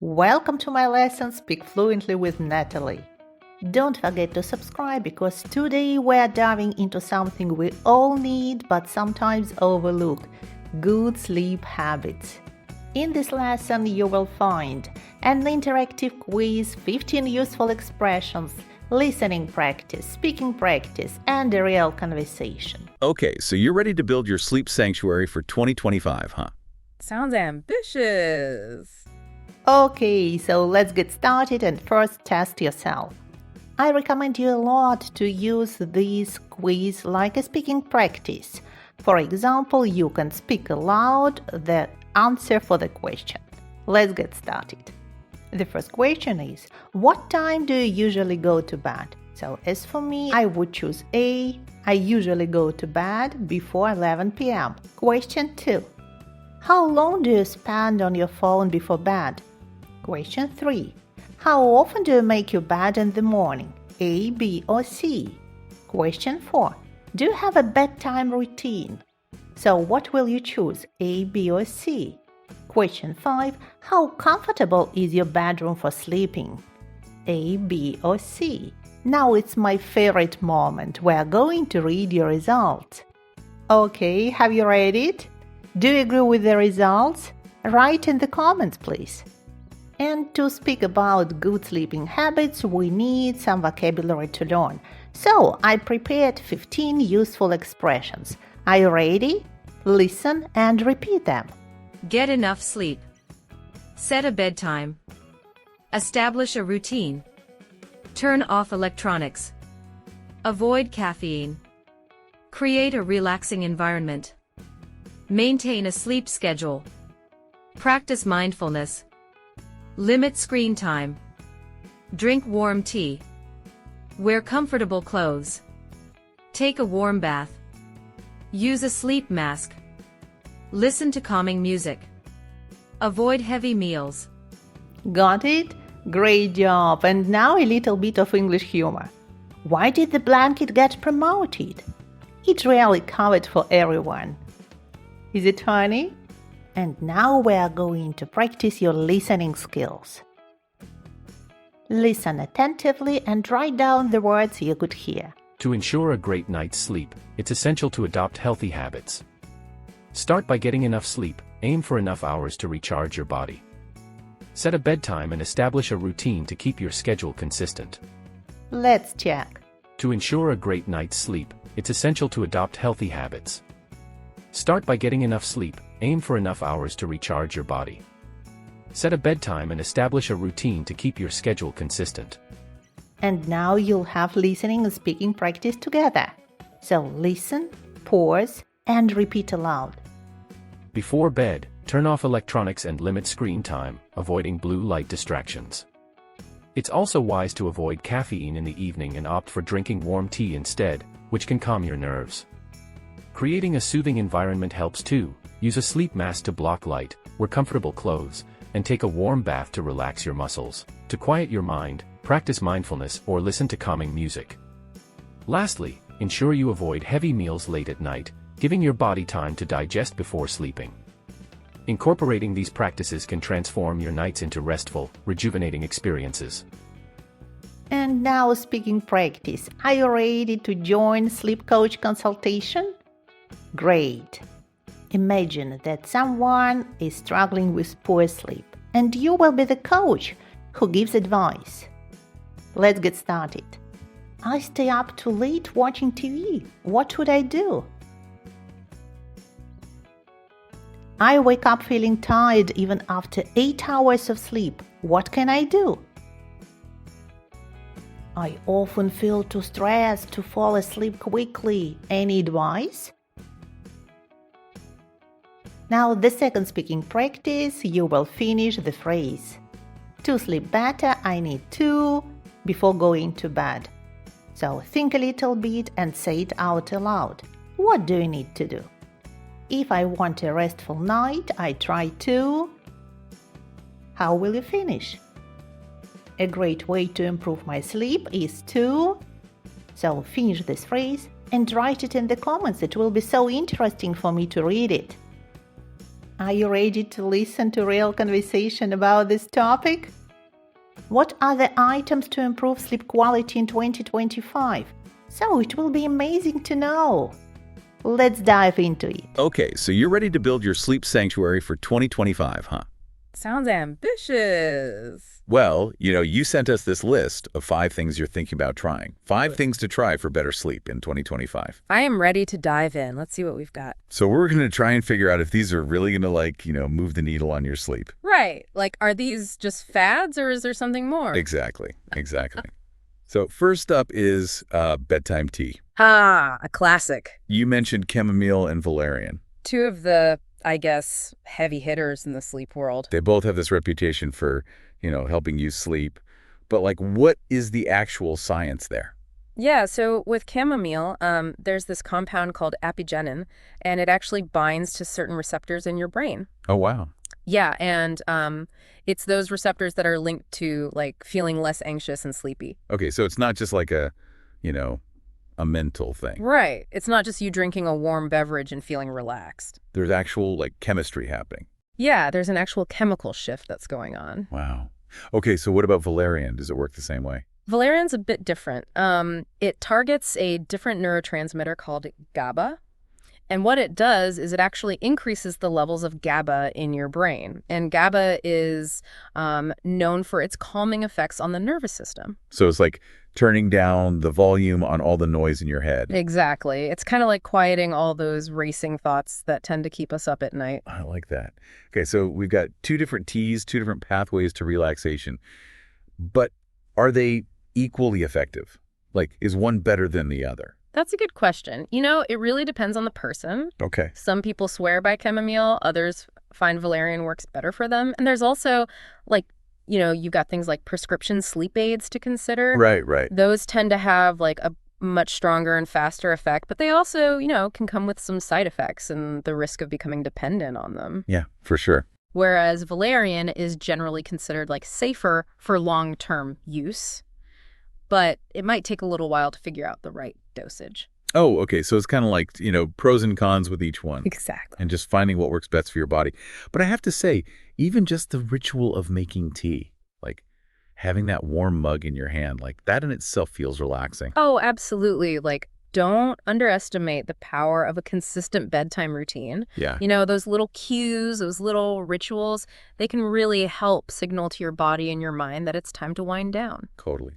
Welcome to my lesson Speak Fluently with Natalie. Don't forget to subscribe because today we're diving into something we all need but sometimes overlook: good sleep habits. In this lesson, you will find an interactive quiz, 15 useful expressions, listening practice, speaking practice, and a real conversation. Okay, so you're ready to build your sleep sanctuary for 2025, huh? Sounds ambitious. Okay, so let's get started and first test yourself. I recommend you a lot to use this quiz like a speaking practice. For example, you can speak aloud the answer for the question. Let's get started. The first question is, what time do you usually go to bed? So as for me, I would choose A. I usually go to bed before 11 p.m. Question 2. How long do you spend on your phone before bed? Question 3. How often do you make your bed in the morning? A, B, or C? Question 4. Do you have a bedtime routine? So what will you choose, A, B, or C? Question 5. How comfortable is your bedroom for sleeping? A, B, or C? Now it's my favorite moment. We're going to read your results. Okay, have you read it? Do you agree with the results? Write in the comments, please. And to speak about good sleeping habits, we need some vocabulary to learn. So I prepared 15 useful expressions. Are you ready? Listen and repeat them. Get enough sleep. Set a bedtime. Establish a routine. Turn off electronics. Avoid caffeine. Create a relaxing environment. Maintain a sleep schedule. Practice mindfulness. Limit screen time. Drink warm tea. Wear comfortable clothes. Take a warm bath. Use a sleep mask. Listen to calming music. Avoid heavy meals. Got it? Great job! And now a little bit of English humor. Why did the blanket get promoted? It really covered for everyone. Is it funny? And now we are going to practice your listening skills. Listen attentively and write down the words you could hear. To ensure a great night's sleep, it's essential to adopt healthy habits. Start by getting enough sleep. Aim for enough hours to recharge your body. Set a bedtime and establish a routine to keep your schedule consistent. Let's check. To ensure a great night's sleep, it's essential to adopt healthy habits. Start by getting enough sleep. Aim for enough hours to recharge your body. Set a bedtime and establish a routine to keep your schedule consistent. And now you'll have listening and speaking practice together. So listen, pause, and repeat aloud. Before bed, turn off electronics and limit screen time, avoiding blue light distractions. It's also wise to avoid caffeine in the evening and opt for drinking warm tea instead, which can calm your nerves. Creating a soothing environment helps too. Use a sleep mask to block light, wear comfortable clothes, and take a warm bath to relax your muscles. To quiet your mind, practice mindfulness or listen to calming music. Lastly, ensure you avoid heavy meals late at night, giving your body time to digest before sleeping. Incorporating these practices can transform your nights into restful, rejuvenating experiences. And now speaking practice. Are you ready to join sleep coach consultation? Great! Imagine that someone is struggling with poor sleep, and you will be the coach who gives advice. Let's get started. I stay up too late watching TV. What should I do? I wake up feeling tired even after 8 hours of sleep. What can I do? I often feel too stressed to fall asleep quickly. Any advice? Now the second speaking practice, you will finish the phrase. To sleep better, I need to before going to bed. So think a little bit and say it out aloud. What do you need to do? If I want a restful night, I try to. How will you finish? A great way to improve my sleep is to. So finish this phrase and write it in the comments. It will be so interesting for me to read it. Are you ready to listen to real conversation about this topic? What are the items to improve sleep quality in 2025? So it will be amazing to know. Let's dive into it. Okay, so you're ready to build your sleep sanctuary for 2025, huh? Sounds ambitious. Well, you sent us this list of 5 things you're thinking about trying. 5 things to try for better sleep in 2025. I am ready to dive in. Let's see what we've got. So we're going to try and figure out if these are really going to, move the needle on your sleep. Right. Like, are these just fads or is there something more? Exactly. So first up is bedtime tea. Ah, a classic. You mentioned chamomile and valerian. 2 of the, I guess, heavy hitters in the sleep world. They both have this reputation for, helping you sleep. But what is the actual science there? Yeah, so with chamomile, there's this compound called apigenin, and it actually binds to certain receptors in your brain. Oh, wow. Yeah, and it's those receptors that are linked to, feeling less anxious and sleepy. Okay, so it's not just like a mental thing. Right. It's not just you drinking a warm beverage and feeling relaxed. There's actual, chemistry happening. Yeah, there's an actual chemical shift that's going on. Wow. Okay, so what about valerian? Does it work the same way? Valerian's a bit different. It targets a different neurotransmitter called GABA. And what it does is it actually increases the levels of GABA in your brain. And GABA is known for its calming effects on the nervous system. So it's like turning down the volume on all the noise in your head. Exactly. It's kind of like quieting all those racing thoughts that tend to keep us up at night. I like that. Okay, so we've got 2 different teas, 2 different pathways to relaxation. But are they equally effective? Is one better than the other? That's a good question. It really depends on the person. Okay. Some people swear by chamomile, others find valerian works better for them. And there's also, you've got things like prescription sleep aids to consider. Right. Those tend to have, a much stronger and faster effect, but they also, can come with some side effects and the risk of becoming dependent on them. Yeah, for sure. Whereas valerian is generally considered, safer for long-term use, but it might take a little while to figure out the right dosage. Oh, okay. So it's kind of like, pros and cons with each one. Exactly. And just finding what works best for your body. But I have to say, even just the ritual of making tea, having that warm mug in your hand, that in itself feels relaxing. Oh, absolutely. Don't underestimate the power of a consistent bedtime routine. Yeah. Those little cues, those little rituals, they can really help signal to your body and your mind that it's time to wind down. Totally.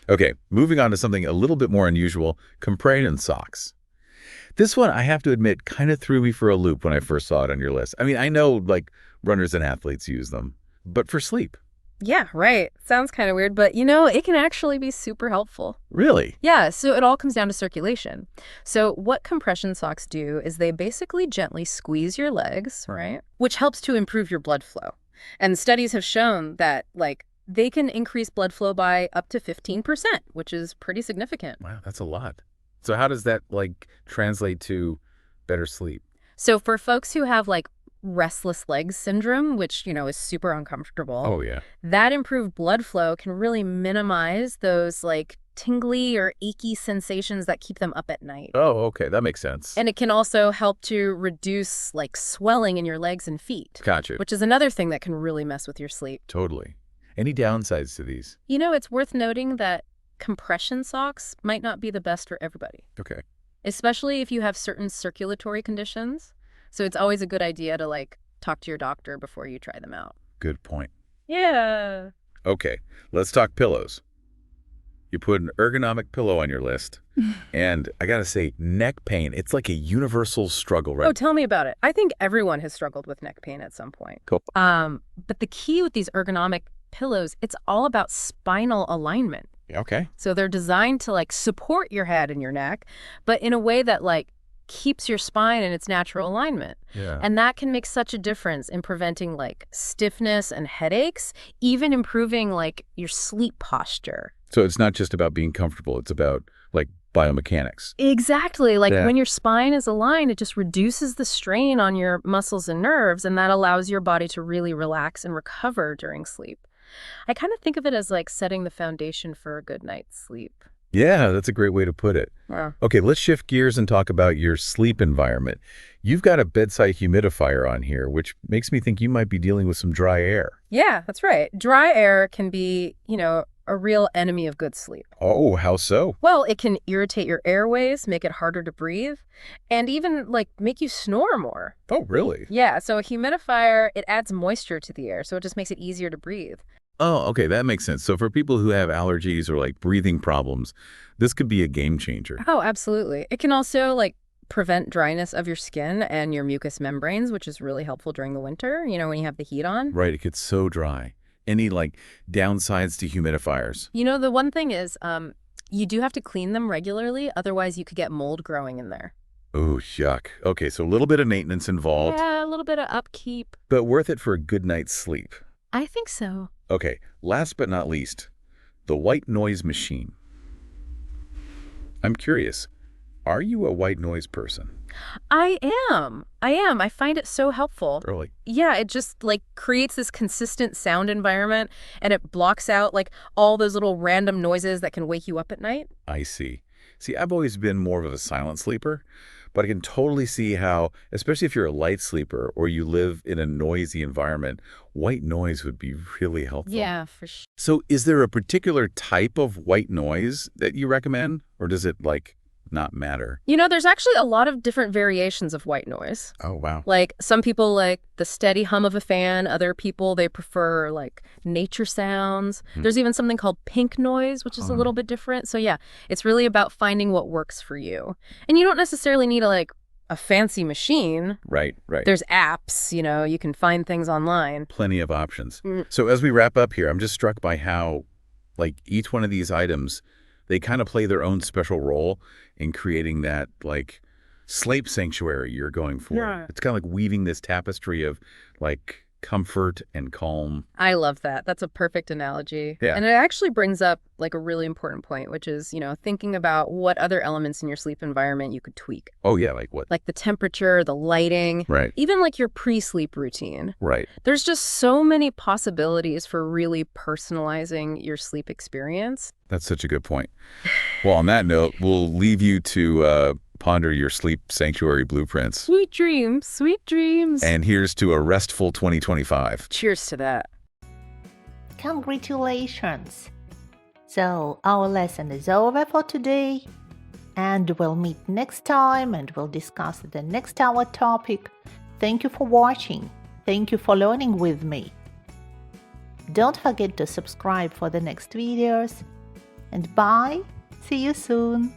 Okay, moving on to something a little bit more unusual, compression socks. This one, I have to admit, kind of threw me for a loop when I first saw it on your list. I mean, I know, runners and athletes use them, but for sleep. Yeah, right. Sounds kind of weird, but it can actually be super helpful. Really? Yeah, so it all comes down to circulation. So what compression socks do is they basically gently squeeze your legs, right? Which helps to improve your blood flow. And studies have shown that, they can increase blood flow by up to 15%, which is pretty significant. Wow, that's a lot. So how does that, translate to better sleep? So for folks who have, restless legs syndrome, which, is super uncomfortable. Oh, yeah. That improved blood flow can really minimize those, tingly or achy sensations that keep them up at night. Oh, okay. That makes sense. And it can also help to reduce, swelling in your legs and feet. Gotcha. Which is another thing that can really mess with your sleep. Totally. Any downsides to these? It's worth noting that compression socks might not be the best for everybody. Okay. Especially if you have certain circulatory conditions. So it's always a good idea to, talk to your doctor before you try them out. Good point. Yeah. Okay, let's talk pillows. You put an ergonomic pillow on your list, and I gotta say, neck pain, it's like a universal struggle, right? Oh, tell me about it. I think everyone has struggled with neck pain at some point. Cool. But the key with these ergonomic pillows, it's all about spinal alignment. Okay. So they're designed to support your head and your neck, but in a way that keeps your spine in its natural alignment. Yeah. And that can make such a difference in preventing stiffness and headaches, even improving your sleep posture. So it's not just about being comfortable, it's about biomechanics. Exactly. Yeah. When your spine is aligned, it just reduces the strain on your muscles and nerves, and that allows your body to really relax and recover during sleep. I kind of think of it as setting the foundation for a good night's sleep. Yeah, that's a great way to put it. Wow. Okay, let's shift gears and talk about your sleep environment. You've got a bedside humidifier on here, which makes me think you might be dealing with some dry air. Yeah, that's right. Dry air can be, a real enemy of good sleep. Oh, how so? Well, it can irritate your airways, make it harder to breathe, and even, make you snore more. Oh, really? Yeah, so a humidifier, it adds moisture to the air, so it just makes it easier to breathe. Oh, okay, that makes sense. So for people who have allergies or breathing problems, this could be a game changer. Oh, absolutely. It can also, prevent dryness of your skin and your mucous membranes, which is really helpful during the winter, when you have the heat on. Right, it gets so dry. Any downsides to humidifiers? The one thing is, you do have to clean them regularly, otherwise you could get mold growing in there. Oh, yuck. Okay, so a little bit of maintenance involved, Yeah, a little bit of upkeep. but worth it for a good night's sleep. I think so. Okay, last but not least, the white noise machine. I'm curious, are you a white noise person? I am. I find it so helpful. Really? Yeah, it just creates this consistent sound environment, and it blocks out all those little random noises that can wake you up at night. I see. See, I've always been more of a silent sleeper, but I can totally see how, especially if you're a light sleeper or you live in a noisy environment, white noise would be really helpful. Yeah, for sure. So is there a particular type of white noise that you recommend, or does it not matter? There's actually a lot of different variations of white noise. Oh, wow. Some people like the steady hum of a fan. Other people, they prefer nature sounds. There's even something called pink noise, which is a little bit different. So yeah, it's really about finding what works for you. And you don't necessarily need a fancy machine. Right. There's apps, you can find things online. Plenty of options. So as we wrap up here, I'm just struck by how each one of these items, they kind of play their own special role in creating that sleep sanctuary you're going for. Yeah. It's kind of weaving this tapestry of comfort and calm. I love that. That's a perfect analogy. Yeah. And it actually brings up a really important point, which is, thinking about what other elements in your sleep environment you could tweak. Oh, yeah, what? Like the temperature, the lighting, Right. even your pre-sleep routine. Right. There's just so many possibilities for really personalizing your sleep experience. That's such a good point. Well, on that note, we'll leave you to ponder your sleep sanctuary blueprints. Sweet dreams, sweet dreams. And here's to a restful 2025. Cheers to that. Congratulations! So, our lesson is over for today, and we'll meet next time and we'll discuss the next hour topic. Thank you for watching. Thank you for learning with me. Don't forget to subscribe for the next videos. And bye! See you soon!